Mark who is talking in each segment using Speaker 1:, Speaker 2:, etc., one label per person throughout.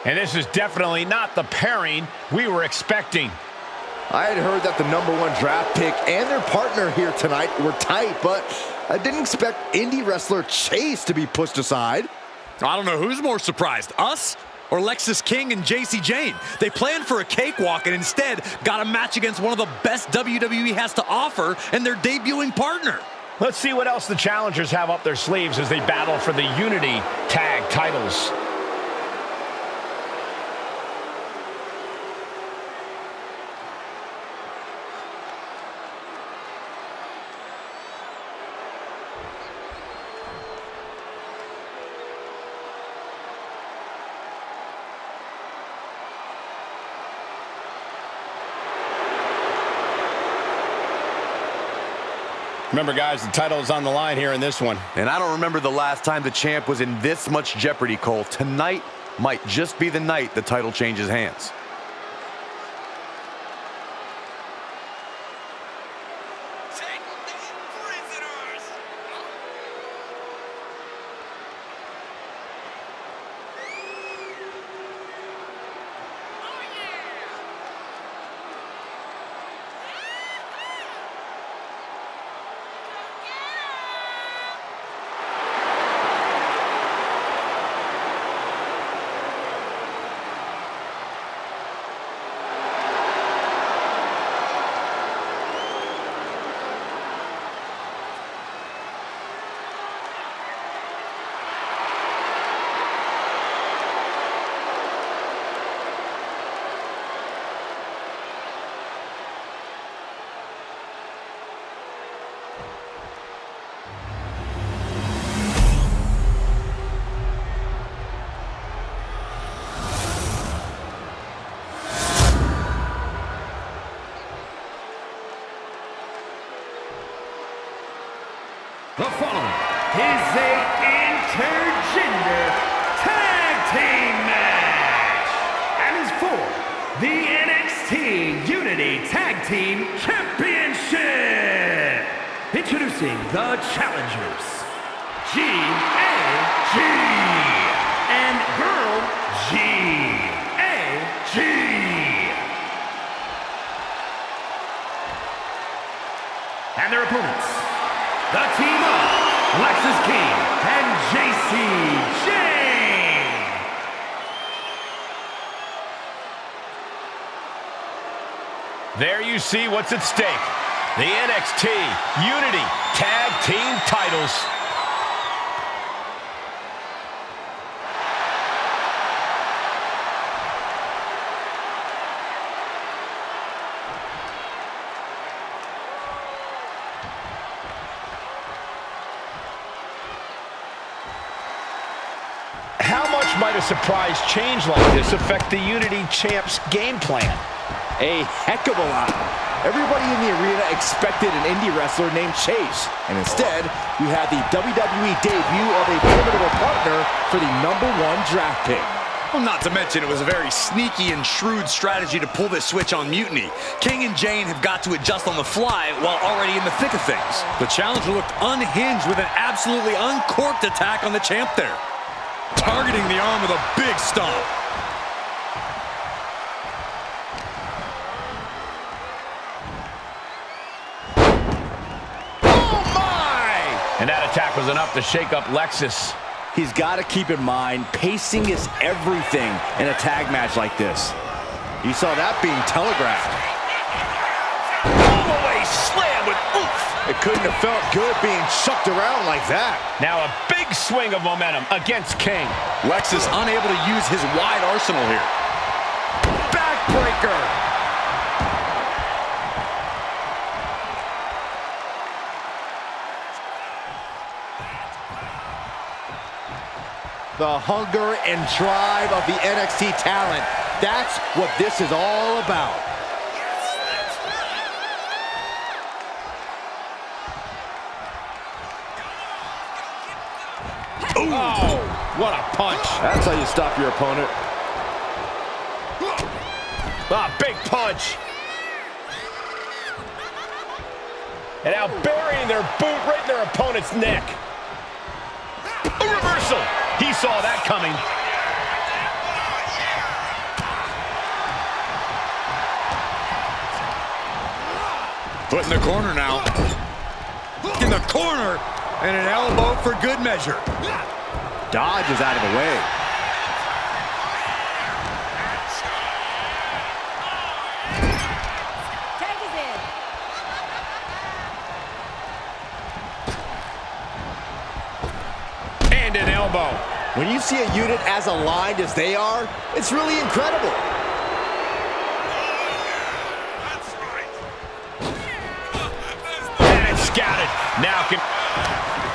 Speaker 1: And this is definitely not the pairing we were expecting.
Speaker 2: I had heard that the #1 draft pick and their partner here tonight were tight, but I didn't expect indie wrestler Chase to be pushed aside.
Speaker 3: I don't know who's more surprised, us or Lexis King and Jacy Jayne. They planned for a cakewalk and instead got a match against one of the best WWE has to offer and their debuting partner.
Speaker 1: Let's see what else the challengers have up their sleeves as they battle for the Unity Tag titles. Remember, guys, the title is on the line here in this one.
Speaker 4: And I don't remember the last time the champ was in this much jeopardy, Cole. Tonight might just be the night the title changes hands.
Speaker 5: The following is a intergender tag team match and is for the NXT Unity Tag Team Championship. Introducing the challengers, G-A-G and Girl G-A-G. And their opponents, the team of Lexis King and Jacy Jayne.
Speaker 1: There you see what's at stake. The NXT Unity Tag Team titles. How much might a surprise change like this affect the Unity Champ's game plan?
Speaker 2: A heck of a lot. Everybody in the arena expected an indie wrestler named Chase, and instead, you had the WWE debut of a formidable partner for the #1 draft pick.
Speaker 3: Well, not to mention, it was a very sneaky and shrewd strategy to pull this switch on Mutiny. King and Jayne have got to adjust on the fly while already in the thick of things. The challenger looked unhinged with an absolutely uncorked attack on the champ there. Targeting the arm with a big stomp.
Speaker 1: Oh my! And that attack was enough to shake up Lexis.
Speaker 2: He's got to keep in mind, pacing is everything in a tag match like this. You saw that being telegraphed.
Speaker 1: All the way slam with oomph.
Speaker 2: It couldn't have felt good being chucked around like that.
Speaker 1: Now a big swing of momentum against King.
Speaker 3: Lexis unable to use his wide arsenal here.
Speaker 1: Backbreaker.
Speaker 2: The hunger and drive of the NXT talent. That's what this is all about.
Speaker 1: Ooh. Oh, what a punch.
Speaker 2: That's how you stop your opponent.
Speaker 1: Ah, big punch. And now burying their boot right in their opponent's neck. A reversal. He saw that coming.
Speaker 3: Put in the corner now. In the corner, and an elbow for good measure.
Speaker 2: Dodges out of the way.
Speaker 6: Tag is in.
Speaker 1: And an elbow.
Speaker 2: When you see a unit as aligned as they are, it's really incredible.
Speaker 1: And it's scouted. Now can...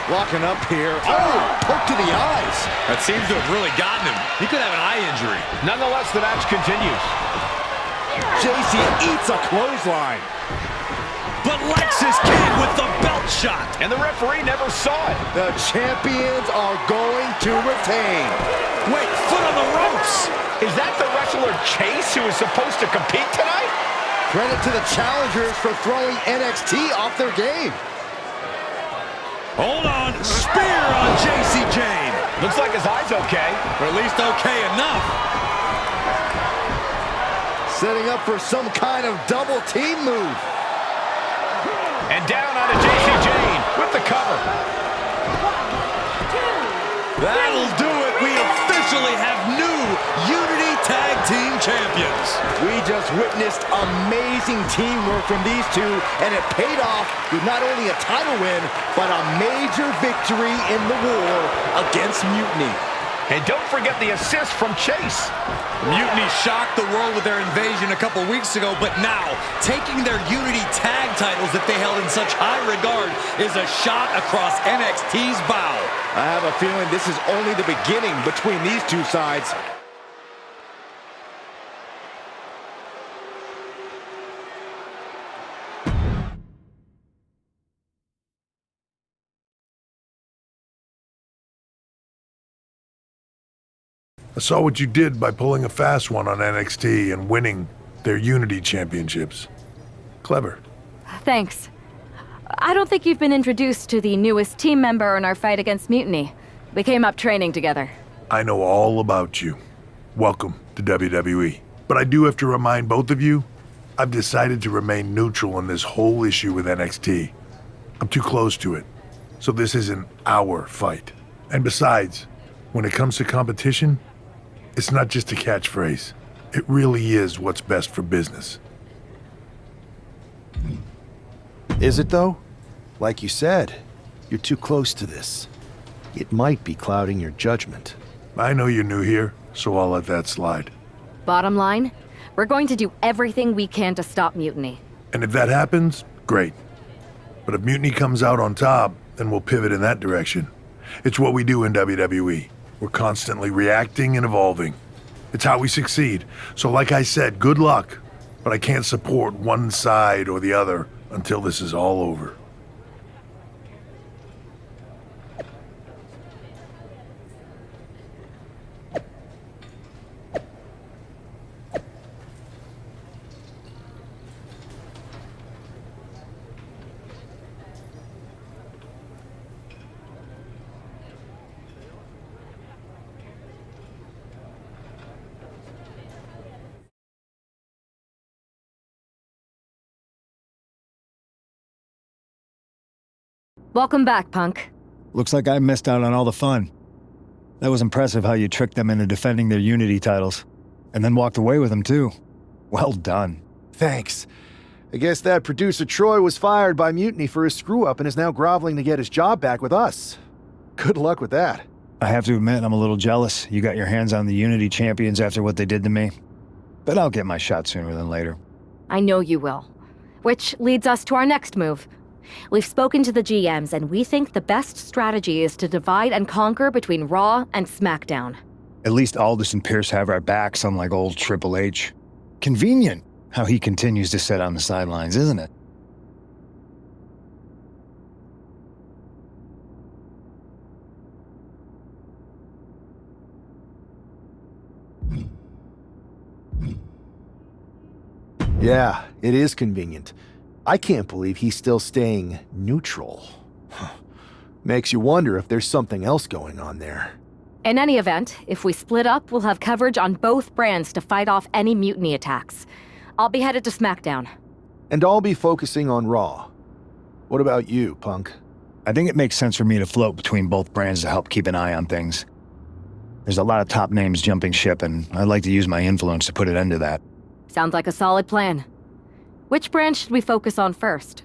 Speaker 2: Locking up here. Oh, poke to the eyes.
Speaker 3: That seems to have really gotten him. He could have an eye injury.
Speaker 1: Nonetheless, the match continues.
Speaker 2: Jacy eats a clothesline.
Speaker 3: But Lexis came with the belt shot.
Speaker 1: And the referee never saw it.
Speaker 2: The champions are going to retain.
Speaker 3: Wait, foot on the ropes.
Speaker 1: Is that the wrestler Chase who is supposed to compete tonight?
Speaker 2: Credit to the challengers for throwing NXT off their game.
Speaker 3: Hold on, spear on Jacy Jayne.
Speaker 1: Looks like his eye's okay.
Speaker 3: Or at least okay enough.
Speaker 2: Setting up for some kind of double team move.
Speaker 1: And down onto Jacy Jayne with the cover.
Speaker 3: That'll do it. We officially have new Unity Tag Team Champions.
Speaker 2: We just witnessed amazing teamwork from these two, and it paid off with not only a title win, but a major victory in the war against Mutiny.
Speaker 1: And don't forget the assist from Chase.
Speaker 3: Mutiny shocked the world with their invasion a couple weeks ago, but now, taking their Unity Tag titles that they held in such high regard is a shot across NXT's bow.
Speaker 2: I have a feeling this is only the beginning between these two sides.
Speaker 7: I saw what you did by pulling a fast one on NXT and winning their Unity Championships. Clever.
Speaker 6: Thanks. I don't think you've been introduced to the newest team member in our fight against Mutiny. We came up training together.
Speaker 7: I know all about you. Welcome to WWE. But I do have to remind both of you, I've decided to remain neutral in this whole issue with NXT. I'm too close to it. So this isn't our fight. And besides, when it comes to competition, it's not just a catchphrase. It really is what's best for business.
Speaker 8: Is it, though? Like you said, you're too close to this. It might be clouding your judgment.
Speaker 7: I know you're new here, so I'll let that slide.
Speaker 6: Bottom line, we're going to do everything we can to stop Mutiny.
Speaker 7: And if that happens, great. But if Mutiny comes out on top, then we'll pivot in that direction. It's what we do in WWE. We're constantly reacting and evolving. It's how we succeed. So like I said, good luck. But I can't support one side or the other until this is all over.
Speaker 6: Welcome back, Punk.
Speaker 9: Looks like I missed out on all the fun. That was impressive how you tricked them into defending their Unity titles. And then walked away with them, too. Well done.
Speaker 8: Thanks. I guess that producer Troy was fired by Mutiny for his screw-up and is now groveling to get his job back with us. Good luck with that.
Speaker 9: I have to admit, I'm a little jealous you got your hands on the Unity champions after what they did to me. But I'll get my shot sooner than later.
Speaker 6: I know you will. Which leads us to our next move. We've spoken to the GMs, and we think the best strategy is to divide and conquer between Raw and SmackDown.
Speaker 9: At least Aldous and Pierce have our backs, unlike old Triple H. Convenient how he continues to sit on the sidelines, isn't it?
Speaker 8: Yeah, it is convenient. I can't believe he's still staying neutral. Makes you wonder if there's something else going on there.
Speaker 6: In any event, if we split up, we'll have coverage on both brands to fight off any Mutiny attacks. I'll be headed to SmackDown.
Speaker 8: And I'll be focusing on Raw. What about you, Punk?
Speaker 9: I think it makes sense for me to float between both brands to help keep an eye on things. There's a lot of top names jumping ship, and I'd like to use my influence to put an end to that.
Speaker 6: Sounds like a solid plan. Which brand should we focus on first?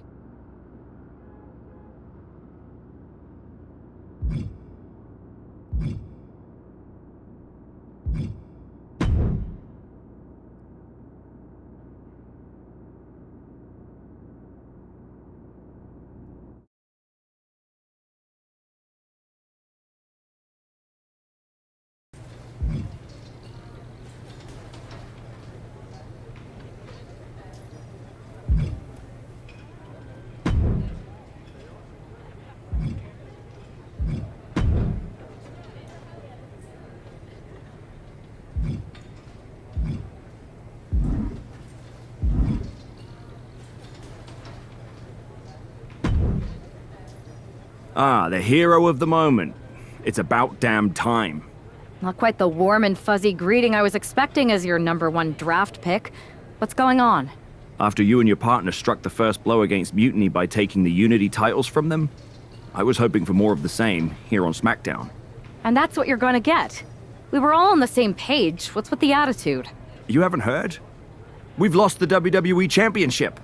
Speaker 10: Ah, the hero of the moment. It's about damn time.
Speaker 6: Not quite the warm and fuzzy greeting I was expecting as your #1 draft pick. What's going on?
Speaker 10: After you and your partner struck the first blow against Mutiny by taking the Unity titles from them, I was hoping for more of the same here on SmackDown.
Speaker 6: And that's what you're gonna get. We were all on the same page. What's with the attitude?
Speaker 10: You haven't heard? We've lost the WWE Championship.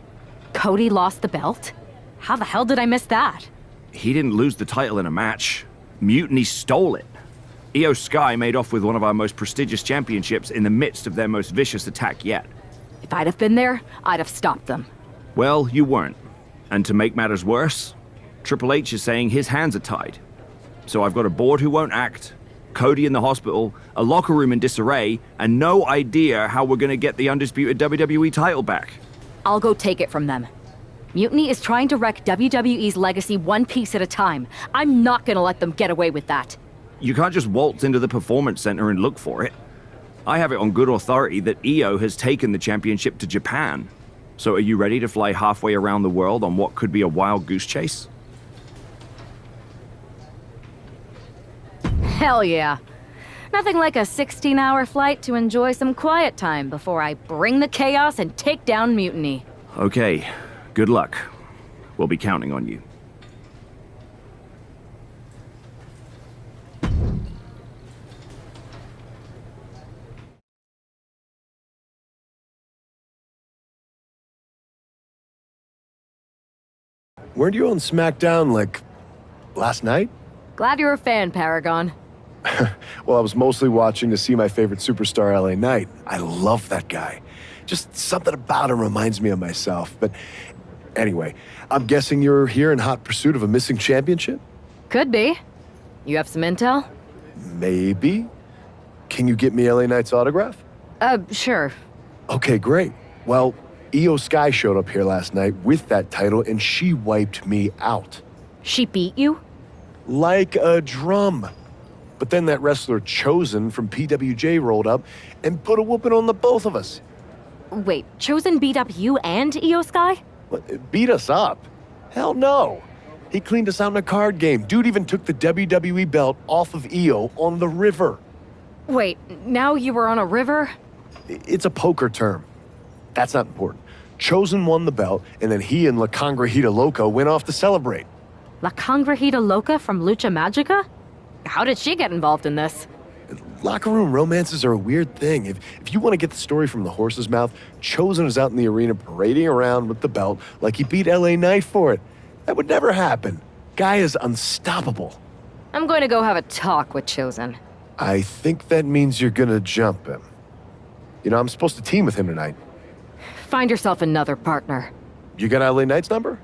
Speaker 6: Cody lost the belt? How the hell did I miss that?
Speaker 10: He didn't lose the title in a match. Mutiny stole it. Iyo Sky made off with one of our most prestigious championships in the midst of their most vicious attack yet.
Speaker 6: If I'd have been there, I'd have stopped them.
Speaker 10: Well, you weren't. And to make matters worse, Triple H is saying his hands are tied. So I've got a board who won't act, Cody in the hospital, a locker room in disarray, and no idea how we're gonna get the undisputed WWE title back.
Speaker 6: I'll go take it from them. Mutiny is trying to wreck WWE's legacy one piece at a time. I'm not gonna let them get away with that.
Speaker 10: You can't just waltz into the Performance Center and look for it. I have it on good authority that Iyo has taken the championship to Japan. So are you ready to fly halfway around the world on what could be a wild goose chase?
Speaker 6: Hell yeah. Nothing like a 16-hour flight to enjoy some quiet time before I bring the chaos and take down Mutiny.
Speaker 10: Okay, good luck. We'll be counting on you.
Speaker 11: Weren't you on SmackDown, like, last night?
Speaker 6: Glad you're a fan, Paragon.
Speaker 11: Well, I was mostly watching to see my favorite superstar, LA Knight. I love that guy. Just something about him reminds me of myself. But anyway, I'm guessing you're here in hot pursuit of a missing championship?
Speaker 6: Could be. You have some intel?
Speaker 11: Maybe. Can you get me LA Knight's autograph?
Speaker 6: Sure.
Speaker 11: Okay, great. Well, Iyo Sky showed up here last night with that title, and she wiped me out.
Speaker 6: She beat you?
Speaker 11: Like a drum. But then that wrestler Chosen from PWJ rolled up and put a whooping on the both of us.
Speaker 6: Wait, Chosen beat up you and Iyo Sky?
Speaker 11: What, beat us up? Hell no. He cleaned us out in a card game. Dude even took the WWE belt off of Iyo on the river.
Speaker 6: Wait, now you were on a river?
Speaker 11: It's a poker term. That's not important. Chosen won the belt, and then he and La Cangrejita Loca went off to celebrate.
Speaker 6: La Cangrejita Loca from Lucha Magica? How did she get involved in this?
Speaker 11: Locker room romances are a weird thing. If you want to get the story from the horse's mouth, Chosen is out in the arena parading around with the belt like he beat LA Knight for it. That would never happen. Guy is unstoppable.
Speaker 6: I'm going to go have a talk with Chosen.
Speaker 11: I think that means you're gonna jump him. You know, I'm supposed to team with him tonight.
Speaker 6: Find yourself another partner.
Speaker 11: You got LA Knight's number?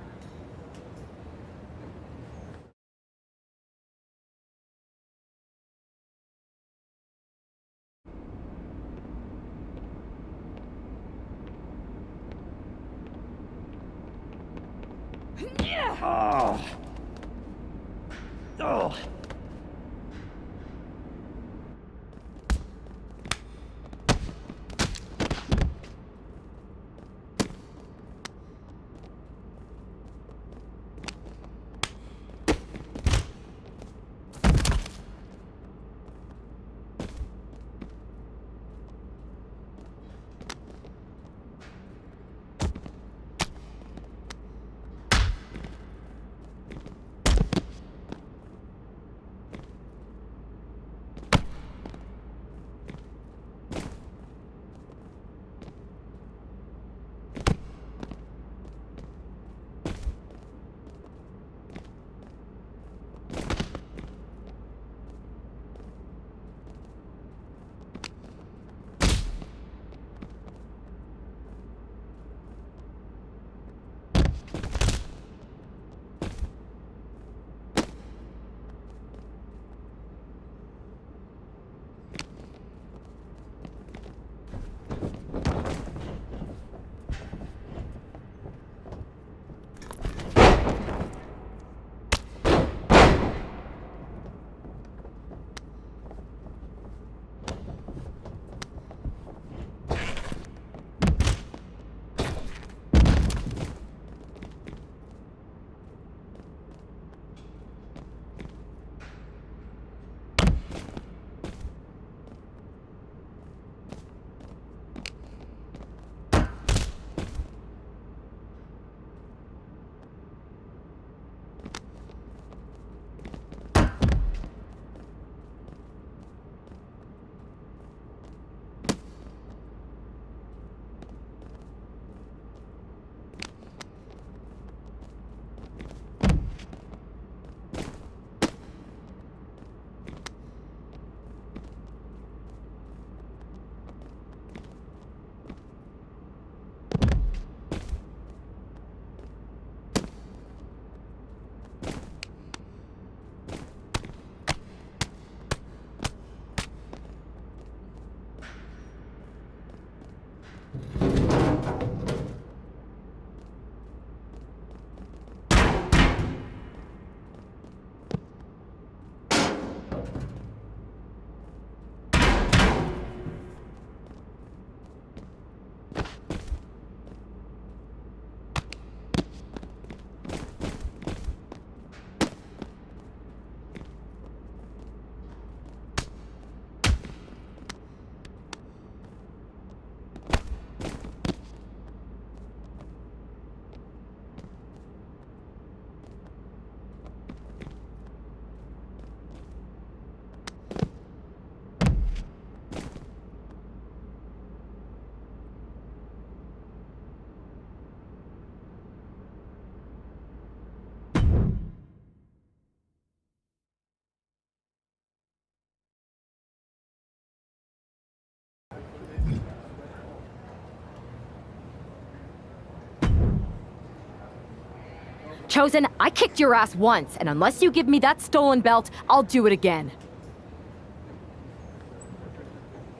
Speaker 6: Chosen, I kicked your ass once, and unless you give me that stolen belt, I'll do it again.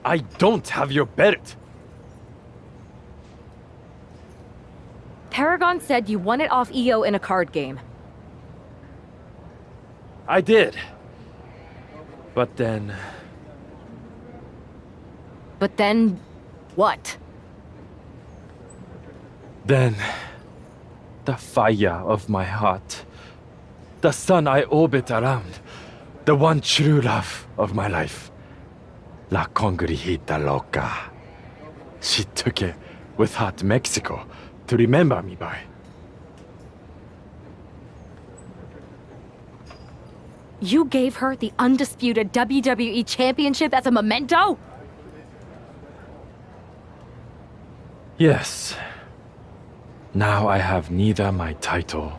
Speaker 12: I don't have your belt.
Speaker 6: Paragon said you won it off Iyo in a card game.
Speaker 12: I did. But then...
Speaker 6: But then... what?
Speaker 12: Then... the fire of my heart. The sun I orbit around. The one true love of my life. La Cangrejita Loca. She took it with her to Mexico to remember me by.
Speaker 6: You gave her the undisputed WWE Championship as a memento?
Speaker 12: Yes. Now I have neither my title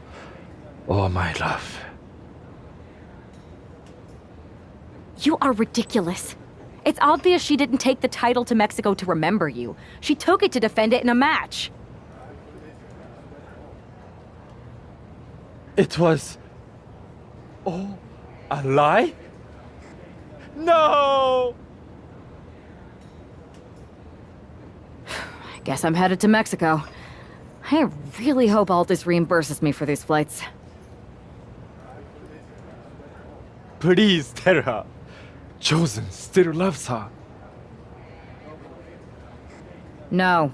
Speaker 12: or my love.
Speaker 6: You are ridiculous. It's obvious she didn't take the title to Mexico to remember you. She took it to defend it in a match.
Speaker 12: It was... all a lie? No!
Speaker 6: I guess I'm headed to Mexico. I really hope Aldous reimburses me for these flights.
Speaker 12: Please tell her. Chosen still loves her.
Speaker 6: No.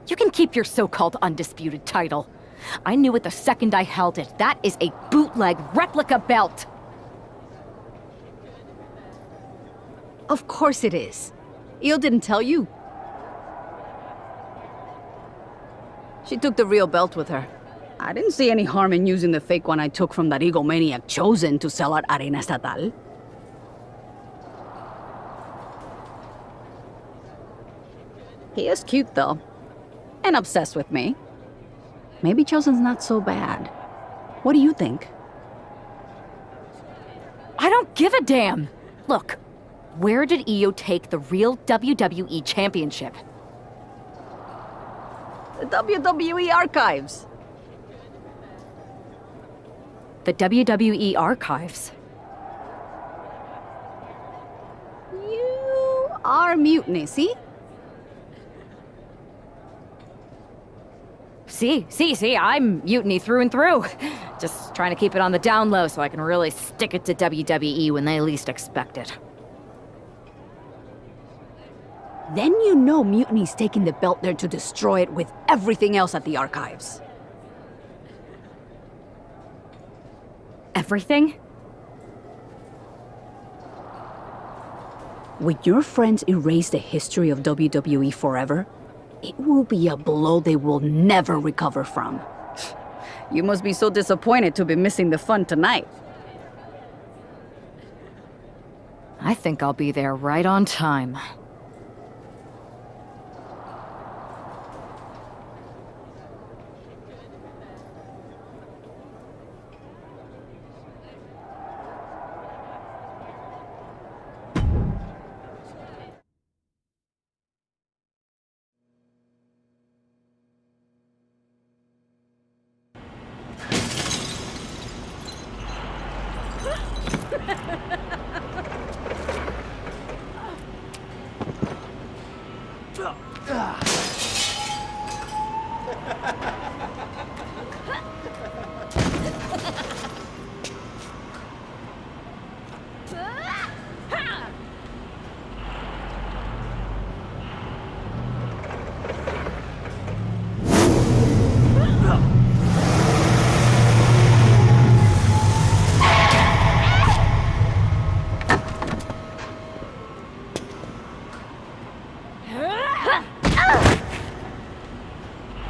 Speaker 6: You can keep your so-called undisputed title. I knew it the second I held it. That is a bootleg replica belt.
Speaker 13: Of course it is. Iyo didn't tell you. She took the real belt with her. I didn't see any harm in using the fake one I took from that egomaniac Chosen to sell at Arena Estatal. He is cute, though. And obsessed with me. Maybe Chosen's not so bad. What do you think?
Speaker 6: I don't give a damn. Look, where did Iyo take the real WWE Championship?
Speaker 13: The WWE archives.
Speaker 6: The WWE archives?
Speaker 13: You are Mutiny, see?
Speaker 6: See, I'm mutiny through and through. Just trying to keep it on the down low so I can really stick it to WWE when they least expect it.
Speaker 13: Then you know Mutiny's taking the belt there to destroy it with everything else at the archives.
Speaker 6: Everything?
Speaker 13: When your friends erase the history of WWE forever, it will be a blow they will never recover from. You must be so disappointed to be missing the fun tonight.
Speaker 6: I think I'll be there right on time.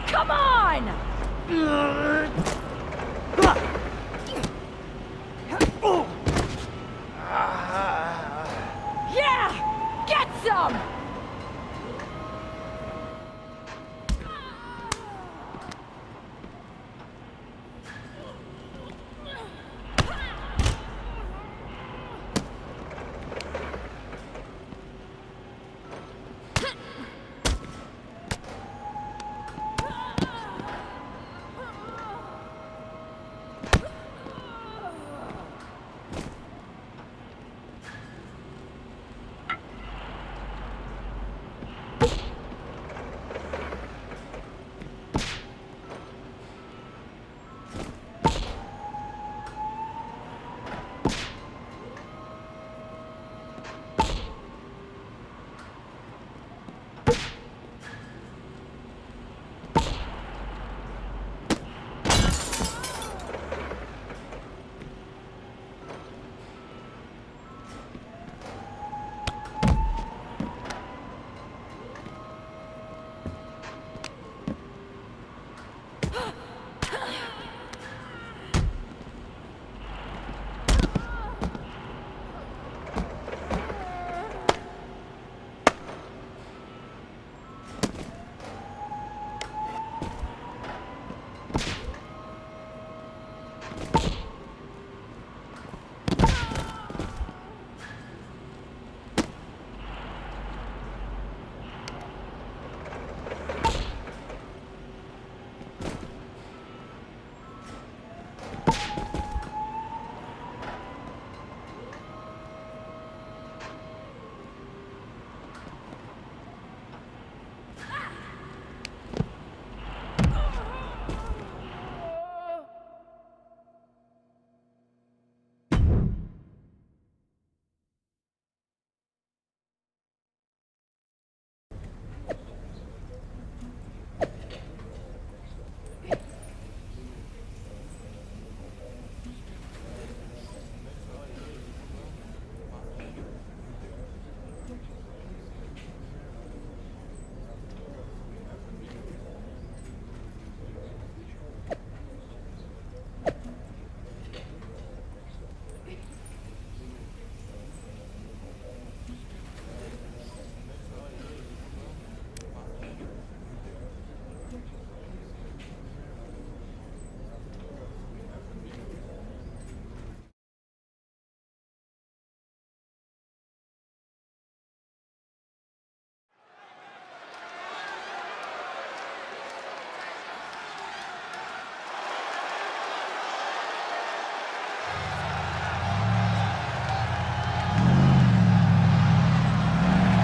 Speaker 6: Come on! Yeah! Get some!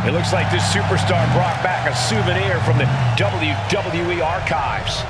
Speaker 1: It looks like this superstar brought back a souvenir from the WWE archives.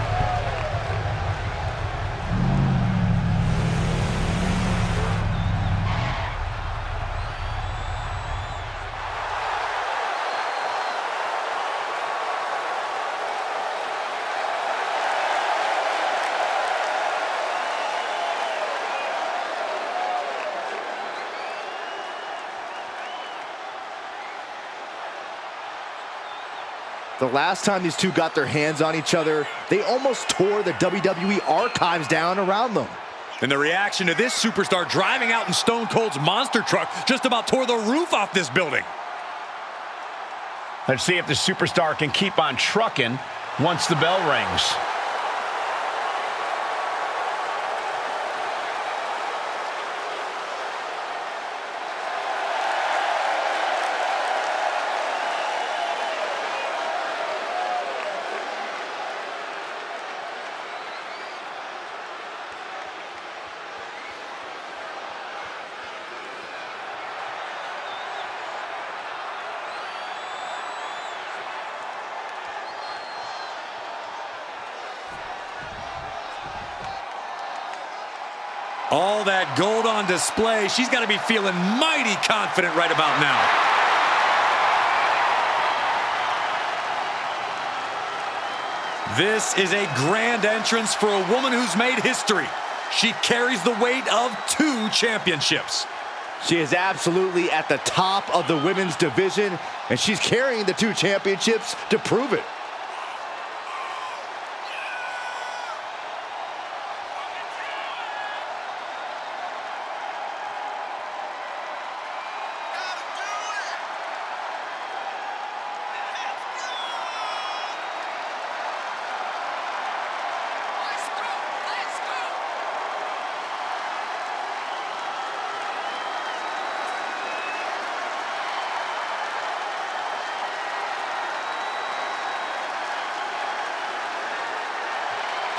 Speaker 2: The last time these two got their hands on each other, they almost tore the WWE archives down around them.
Speaker 3: And the reaction to this superstar driving out in Stone Cold's monster truck just about tore the roof off this building.
Speaker 1: Let's see if the superstar can keep on trucking once the bell rings.
Speaker 3: All that gold on display. She's got to be feeling mighty confident right about now. This is a grand entrance for a woman who's made history. She carries the weight of 2 championships.
Speaker 2: She is absolutely at the top of the women's division, and she's carrying the 2 championships to prove it.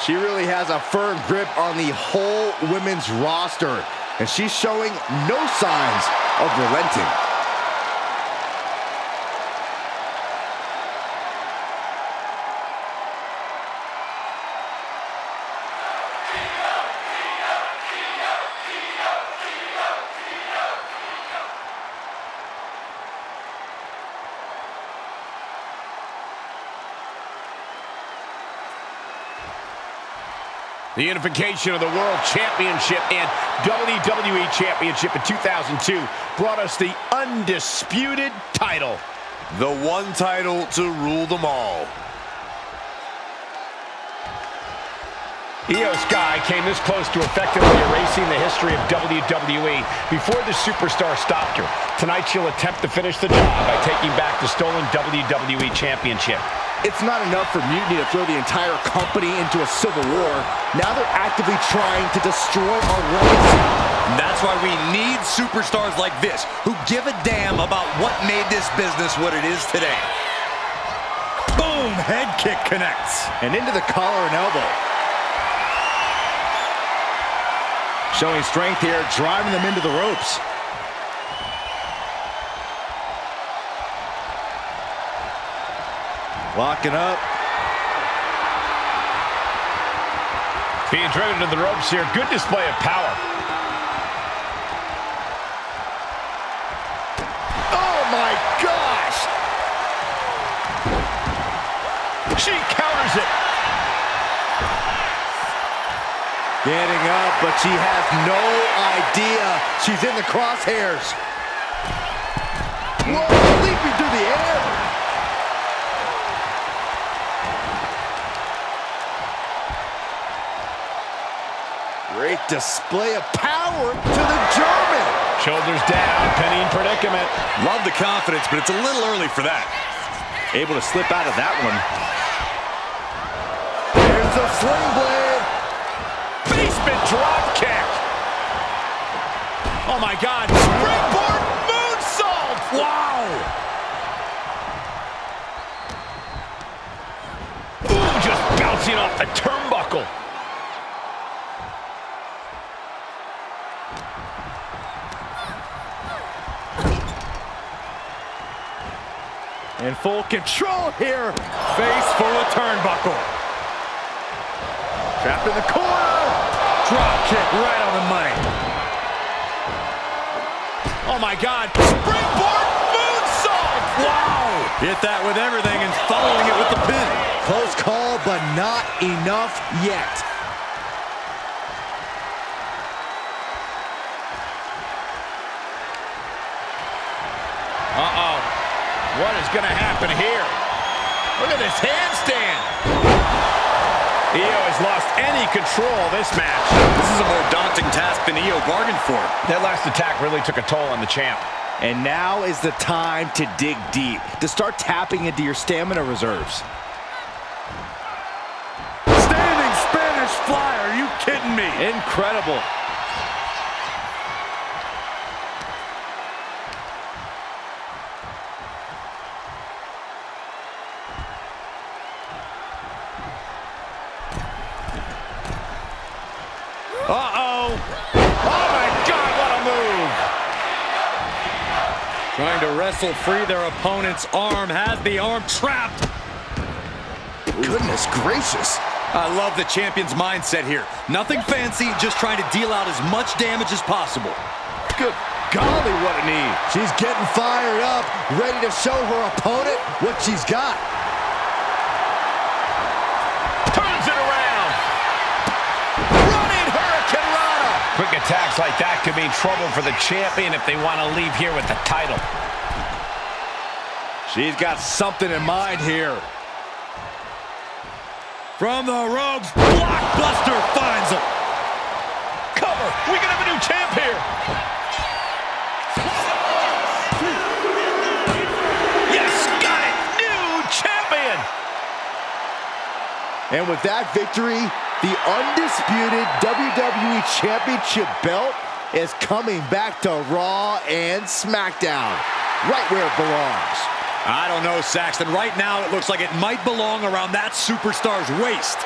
Speaker 2: She really has a firm grip on the whole women's roster, and she's showing no signs of relenting.
Speaker 1: The unification of the World Championship and WWE Championship in 2002 brought us the undisputed title.
Speaker 4: The one title to rule them all.
Speaker 1: Iyo Sky came this close to effectively erasing the history of WWE before the superstar stopped her. Tonight she'll attempt to finish the job by taking back the stolen WWE Championship.
Speaker 2: It's not enough for Mutiny to throw the entire company into a civil war. Now they're actively trying to destroy our legacy.
Speaker 3: That's why we need superstars like this, who give a damn about what made this business what it is today. Boom! Head kick connects.
Speaker 2: And into the collar and elbow. Showing strength here, driving them into the ropes. Locking up.
Speaker 1: Being driven to the ropes here. Good display of power.
Speaker 2: Oh my gosh!
Speaker 1: She counters it.
Speaker 2: Getting up, but she has no idea she's in the crosshairs. Whoa, leaping through the air. Great display of power to the German.
Speaker 1: Shoulders down, pinning predicament.
Speaker 3: Love the confidence, but it's a little early for that.
Speaker 2: Able to slip out of that one. There's a sling blade.
Speaker 1: Basement drop kick. Oh my God. Springboard moonsault. Wow. Ooh, just bouncing off the turnbuckle.
Speaker 2: In full control here. Face full of turnbuckle. Trapped in the corner. Drop kick right on the money.
Speaker 1: Oh my God. Springboard moonsault. Wow.
Speaker 3: Hit that with everything and following it with the pin.
Speaker 2: Close call, but not enough yet.
Speaker 1: Uh-oh. What is going to happen here? Look at this handstand. Iyo has lost any control of this match.
Speaker 3: This is a more daunting task than Iyo bargained for.
Speaker 1: That last attack really took a toll on the champ.
Speaker 2: And now is the time to dig deep, to start tapping into your stamina reserves.
Speaker 3: Standing Spanish fly, are you kidding me?
Speaker 2: Incredible.
Speaker 1: Uh-oh. Oh, my God, what a move.
Speaker 3: Trying to wrestle free their opponent's arm, has the arm trapped.
Speaker 2: Goodness gracious.
Speaker 3: I love the champion's mindset here. Nothing fancy, just trying to deal out as much damage as possible.
Speaker 2: Good golly, what a knee. She's getting fired up, ready to show her opponent what she's got.
Speaker 1: Turns it around.
Speaker 2: Running Hurricane Rana.
Speaker 1: Quick attacks like that could mean trouble for the champion if they want to leave here with the title.
Speaker 2: She's got something in mind here.
Speaker 3: From the ropes, Blockbuster finds him.
Speaker 1: Cover. We can have a new champ here.
Speaker 3: Yes, got it. New champion.
Speaker 2: And with that victory, the undisputed WWE Championship belt is coming back to Raw and SmackDown, right where it belongs.
Speaker 3: I don't know, Saxton. Right now, it looks like it might belong around that superstar's waist.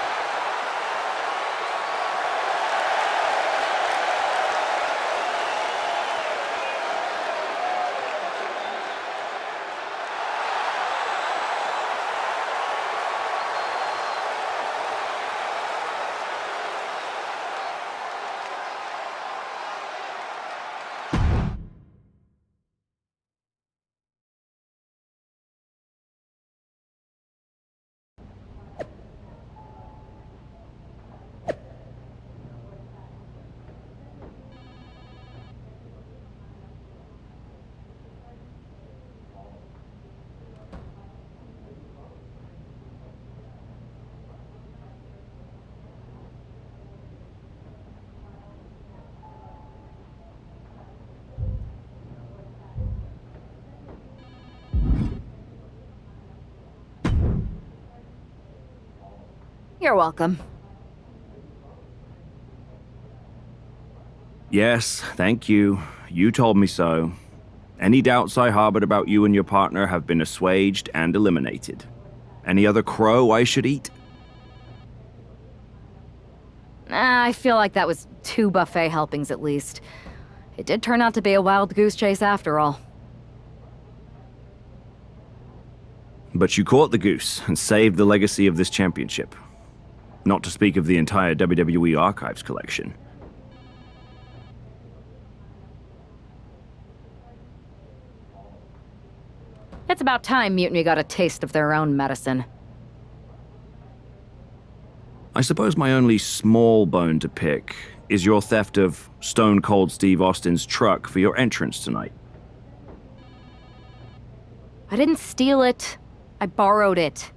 Speaker 6: You're welcome.
Speaker 10: Yes, thank you. You told me so. Any doubts I harbored about you and your partner have been assuaged and eliminated. Any other crow I should eat?
Speaker 6: I feel like that was 2 buffet helpings at least. It did turn out to be a wild goose chase after all.
Speaker 10: But you caught the goose and saved the legacy of this championship. Not to speak of the entire WWE Archives collection.
Speaker 6: It's about time Mutiny got a taste of their own medicine.
Speaker 10: I suppose my only small bone to pick is your theft of Stone Cold Steve Austin's truck for your entrance tonight.
Speaker 6: I didn't steal it. I borrowed it.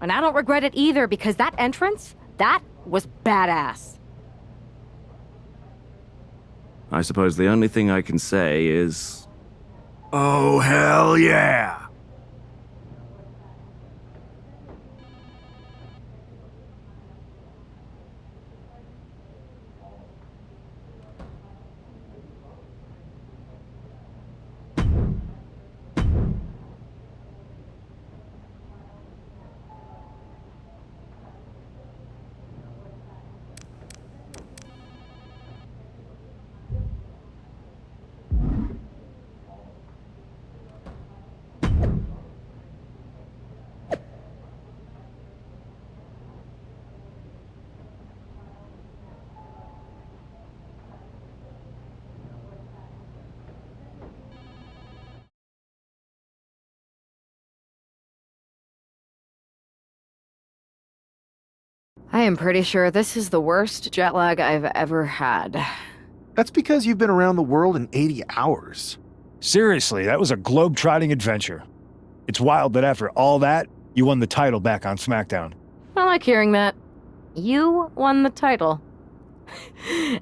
Speaker 6: And I don't regret it either because that entrance, that was badass.
Speaker 10: I suppose the only thing I can say is...
Speaker 7: Oh, hell yeah!
Speaker 6: I am pretty sure this is the worst jet lag I've ever had.
Speaker 8: That's because you've been around the world in 80 hours.
Speaker 9: Seriously, that was a globe-trotting adventure. It's wild that after all that, you won the title back on SmackDown.
Speaker 6: I like hearing that. You won the title.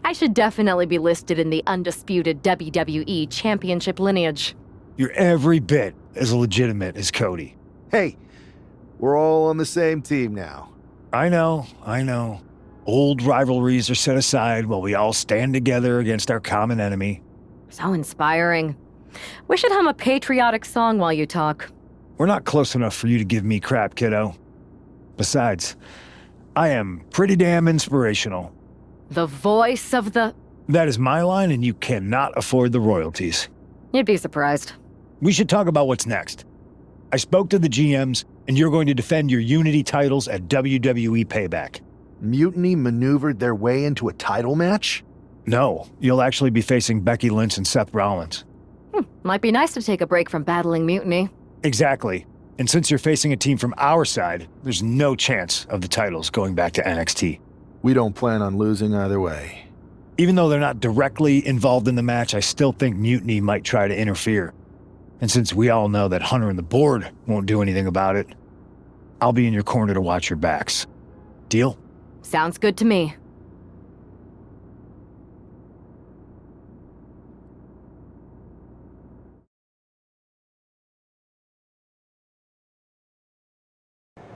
Speaker 6: I should definitely be listed in the undisputed WWE Championship lineage.
Speaker 9: You're every bit as legitimate as Cody.
Speaker 8: Hey, we're all on the same team now.
Speaker 9: I know. Old rivalries are set aside while we all stand together against our common enemy.
Speaker 6: So inspiring. We should hum a patriotic song while you talk.
Speaker 9: We're not close enough for you to give me crap, kiddo. Besides, I am pretty damn inspirational.
Speaker 6: The voice of the...
Speaker 9: That is my line, and you cannot afford the royalties.
Speaker 6: You'd be surprised.
Speaker 9: We should talk about what's next. I spoke to the GMs, and you're going to defend your Unity titles at WWE Payback.
Speaker 8: Mutiny maneuvered their way into a title match?
Speaker 9: No, you'll actually be facing Becky Lynch and Seth Rollins.
Speaker 6: Might be nice to take a break from battling Mutiny.
Speaker 9: Exactly. And since you're facing a team from our side, there's no chance of the titles going back to NXT.
Speaker 8: We don't plan on losing either way.
Speaker 9: Even though they're not directly involved in the match, I still think Mutiny might try to interfere. And since we all know that Hunter and the board won't do anything about it, I'll be in your corner to watch your backs. Deal?
Speaker 6: Sounds good to me.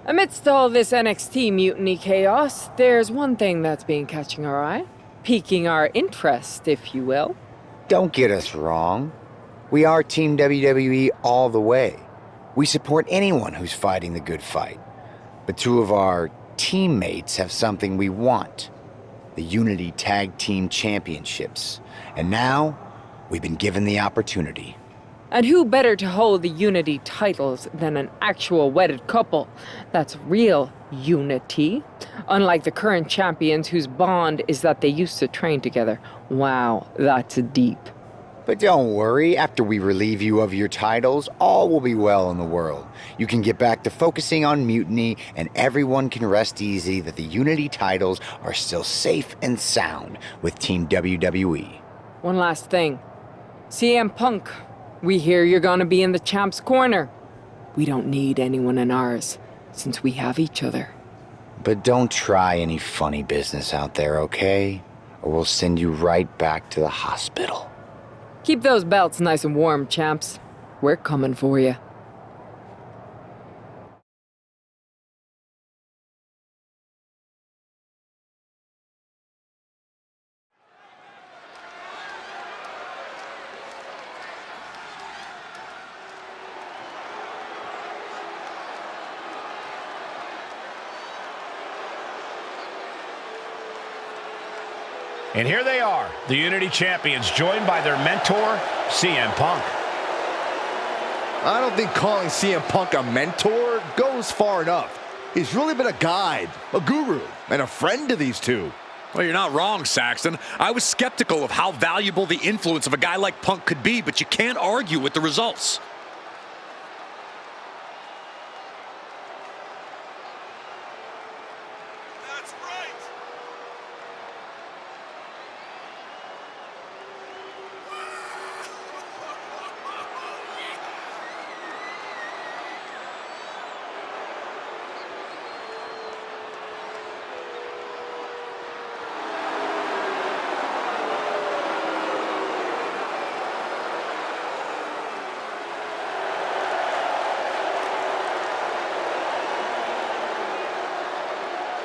Speaker 14: Amidst all this NXT mutiny chaos, there's one thing that's been catching our eye. Piquing our interest, if you will.
Speaker 15: Don't get us wrong. We are Team WWE all the way. We support anyone who's fighting the good fight. But two of our teammates have something we want. The Unity Tag Team Championships. And now, we've been given the opportunity.
Speaker 14: And who better to hold the Unity titles than an actual wedded couple? That's real unity. Unlike the current champions whose bond is that they used to train together. Wow, that's deep.
Speaker 15: But don't worry, after we relieve you of your titles, all will be well in the world. You can get back to focusing on Mutiny, and everyone can rest easy that the Unity titles are still safe and sound with Team WWE.
Speaker 14: One last thing. CM Punk, we hear you're gonna be in the champ's corner. We don't need anyone in ours, since we have each other.
Speaker 15: But don't try any funny business out there, okay? Or we'll send you right back to the hospital.
Speaker 14: Keep those belts nice and warm, champs. We're coming for you.
Speaker 1: And here they are, the Unity Champions, joined by their mentor, CM Punk.
Speaker 2: I don't think calling CM Punk a mentor goes far enough. He's really been a guide, a guru, and a friend to these two.
Speaker 3: Well, you're not wrong, Saxton. I was skeptical of how valuable the influence of a guy like Punk could be, but you can't argue with the results.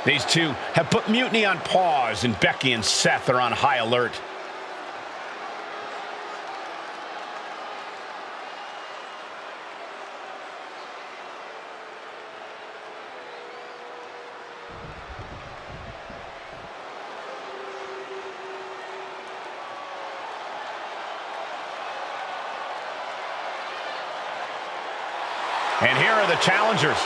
Speaker 1: These two have put Mutiny on pause, and Becky and Seth are on high alert. And here are the challengers,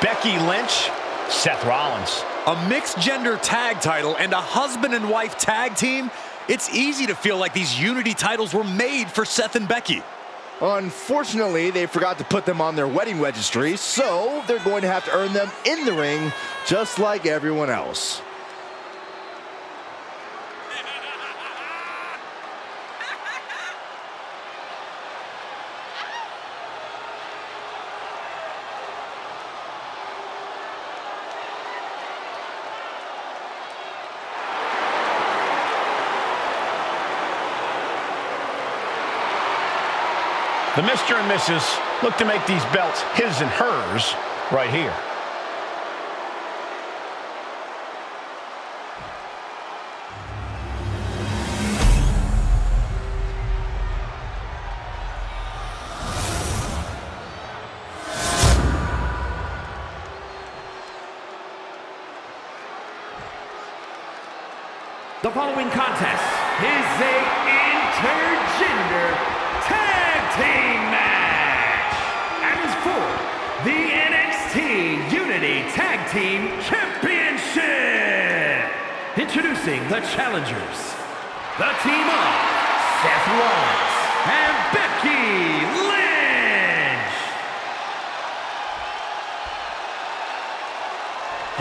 Speaker 1: Becky Lynch, Seth Rollins.
Speaker 3: A mixed-gender tag title and a husband and wife tag team? It's easy to feel like these Unity titles were made for Seth and Becky.
Speaker 2: Unfortunately, they forgot to put them on their wedding registry, so they're going to have to earn them in the ring, just like everyone else.
Speaker 1: The Mr. and Mrs. look to make these belts his and hers right here.
Speaker 5: The following contest is a intergender tag team match and is for the NXT Unity Tag Team Championship. Introducing the challengers, the team of Seth Rollins and Becky Lynch.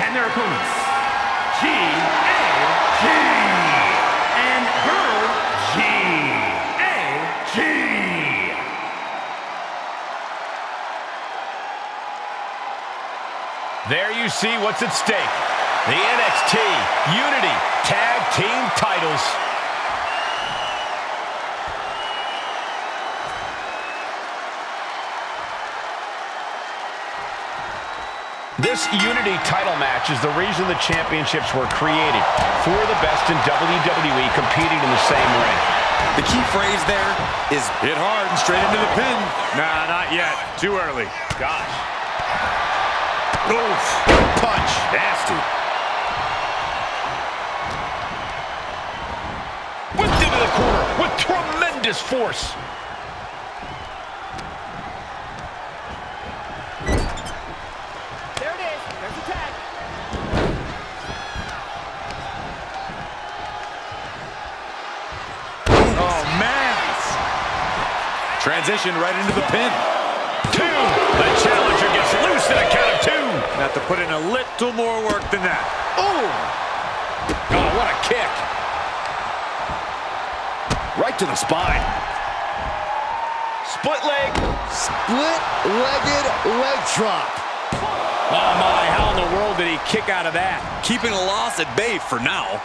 Speaker 5: And their opponents, G-A-G and Girl G-A-G.
Speaker 1: There you see what's at stake. The NXT Unity Tag Team titles. This Unity title match is the reason the championships were created. Four of the best in WWE competing in the same ring.
Speaker 3: The key phrase there is hit hard and straight into the pin.
Speaker 5: Nah, not yet. Too early.
Speaker 1: Gosh.
Speaker 3: Oof.
Speaker 1: Punch.
Speaker 3: Nasty.
Speaker 1: Whipped into the corner with tremendous force.
Speaker 2: There it is. There's the tag.
Speaker 3: Oh, man. Transition right into the pin.
Speaker 1: 2. The challenger gets loose in a count of 2.
Speaker 3: Have to put in a little more work than that.
Speaker 1: Oh, what a kick.
Speaker 3: Right to the spine.
Speaker 1: Split leg.
Speaker 2: Split-legged leg drop.
Speaker 1: Oh, my. How in the world did he kick out of that?
Speaker 3: Keeping a loss at bay for now.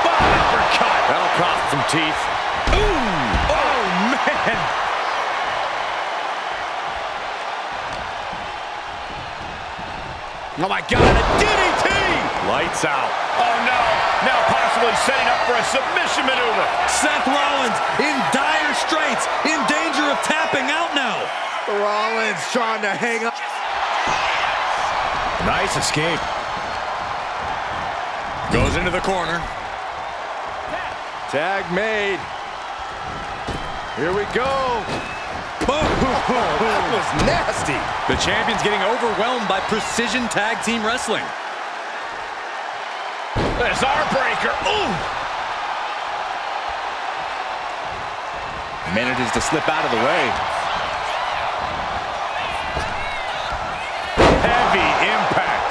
Speaker 1: Uppercut.
Speaker 3: That'll cost some teeth.
Speaker 1: Ooh. Oh, man. Oh, my God. A DDT.
Speaker 3: Lights out.
Speaker 1: Oh, no. Now possibly setting up for a submission maneuver.
Speaker 3: Seth Rollins in dire straits, in danger of tapping out now.
Speaker 2: Rollins trying to hang up.
Speaker 3: Nice escape. Goes into the corner.
Speaker 2: Tag made. Here we go.
Speaker 3: That was nasty. The champion's getting overwhelmed by precision tag team wrestling.
Speaker 1: There's our breaker. Ooh.
Speaker 3: Manages to slip out of the way. Heavy impact.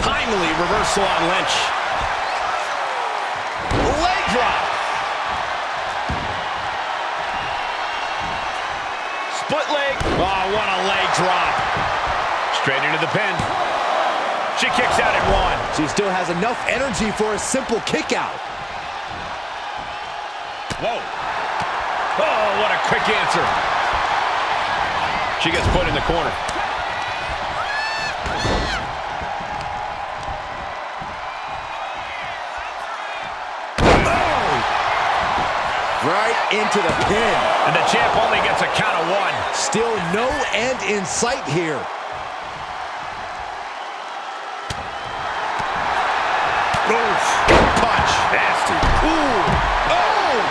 Speaker 1: Timely reversal on Lynch. Leg drop. Split leg. Oh, what a leg drop. Straight into the pin. She kicks out at 1.
Speaker 2: She still has enough energy for a simple kick out.
Speaker 1: Whoa. Oh, what a quick answer. She gets put in the corner.
Speaker 2: Right into the pin.
Speaker 1: And the champ only gets a count of 1.
Speaker 2: Still no end in sight here.
Speaker 1: Oof. Punch. Nasty. Ooh. Oh!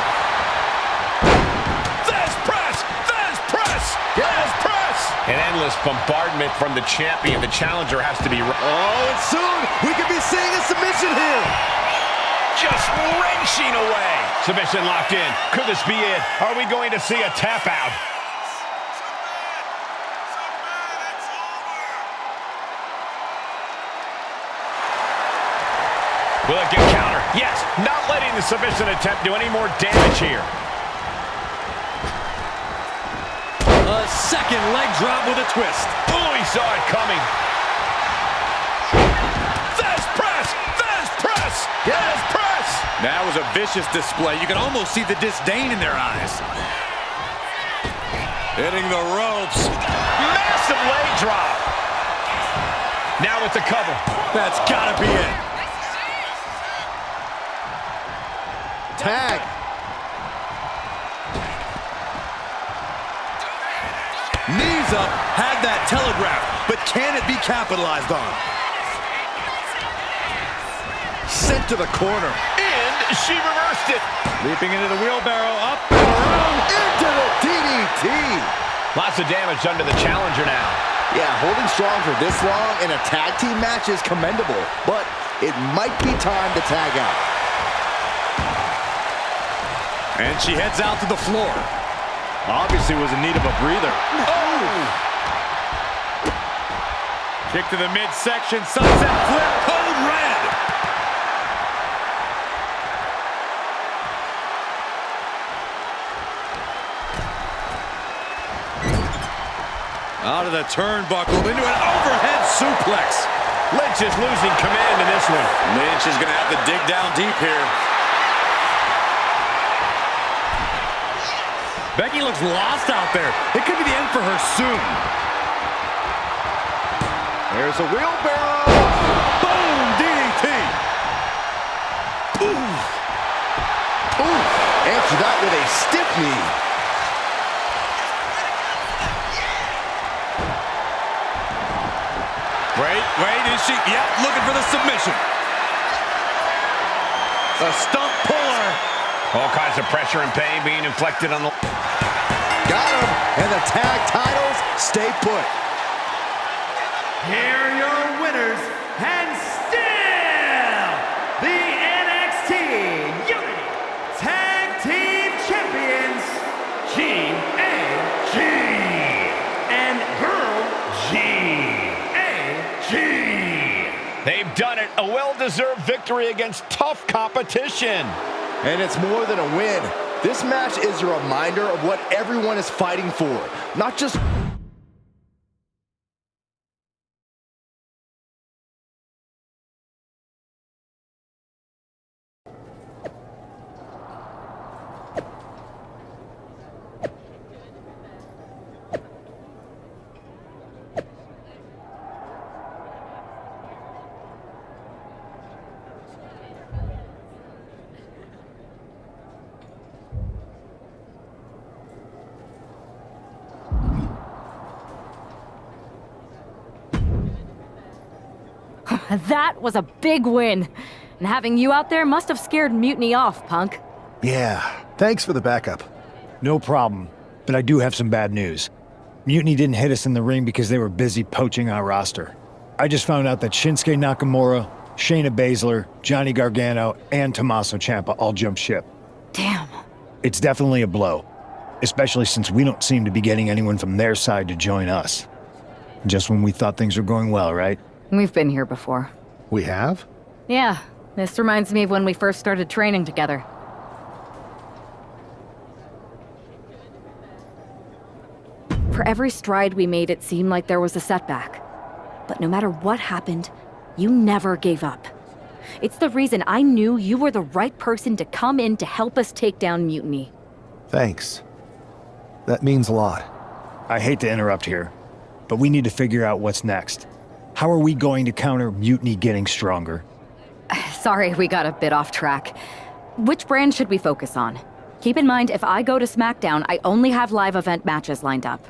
Speaker 1: There's press! There's press! There's press! An endless bombardment from the champion. The challenger has to be...
Speaker 2: Oh, and soon we could be seeing a submission here.
Speaker 1: Just wrenching away. Submission locked in. Could this be it? Are we going to see a tap out? Will it get counter? Yes, not letting the submission attempt do any more damage here.
Speaker 3: A second leg drop with a twist.
Speaker 1: Oh, he saw it coming. There's press! There's press! There's press!
Speaker 3: That was a vicious display. You can almost see the disdain in their eyes. Hitting the ropes.
Speaker 1: Massive leg drop. Now with the cover.
Speaker 3: That's gotta be it.
Speaker 2: Tag.
Speaker 3: Knees up, had that telegraphed, but can it be capitalized on?
Speaker 2: sent to the corner.
Speaker 1: And she reversed it.
Speaker 3: Leaping into the wheelbarrow, up and around.
Speaker 2: Into the DDT.
Speaker 1: Lots of damage done to the challenger now.
Speaker 2: Yeah, holding strong for this long in a tag team match is commendable, but it might be time to tag out.
Speaker 3: And she heads out to the floor.
Speaker 2: Obviously was in need of a breather.
Speaker 3: Oh! Kick to the midsection, sunset flip, code red. Out of the turnbuckle into an overhead suplex.
Speaker 1: Lynch is losing command in this one.
Speaker 3: Lynch is going to have to dig down deep here. Becky looks lost out there. It could be the end for her soon.
Speaker 2: There's a wheelbarrow.
Speaker 3: Boom! DDT.
Speaker 2: Ooh. Ooh. Answer that with a stiff knee.
Speaker 3: Wait, is she? Yep, looking for the submission. The stump puller.
Speaker 1: All kinds of pressure and pain being inflicted on the...
Speaker 2: Got him, and the tag titles stay put.
Speaker 5: Here are your winners, and still the NXT Unity Tag Team Champions, G.A.G. and Girl G.A.G.
Speaker 1: They've done it. A well-deserved victory against tough competition.
Speaker 2: And it's more than a win. This match is a reminder of what everyone is fighting for. Not just...
Speaker 6: That was a big win. And having you out there must have scared Mutiny off, punk.
Speaker 8: Yeah, thanks for the backup.
Speaker 9: No problem, but I do have some bad news. Mutiny didn't hit us in the ring because they were busy poaching our roster. I just found out that Shinsuke Nakamura, Shayna Baszler, Johnny Gargano, and Tommaso Ciampa all jumped ship.
Speaker 6: Damn.
Speaker 9: It's definitely a blow, especially since we don't seem to be getting anyone from their side to join us. Just when we thought things were going well, right?
Speaker 6: We've been here before.
Speaker 8: We have?
Speaker 6: Yeah, this reminds me of when we first started training together. For every stride we made, it seemed like there was a setback. But no matter what happened, you never gave up. It's the reason I knew you were the right person to come in to help us take down Mutiny.
Speaker 8: Thanks. That means a lot.
Speaker 9: I hate to interrupt here, but we need to figure out what's next. How are we going to counter Mutiny getting stronger?
Speaker 6: Sorry, we got a bit off track. Which brand should we focus on? Keep in mind, if I go to SmackDown, I only have live event matches lined up.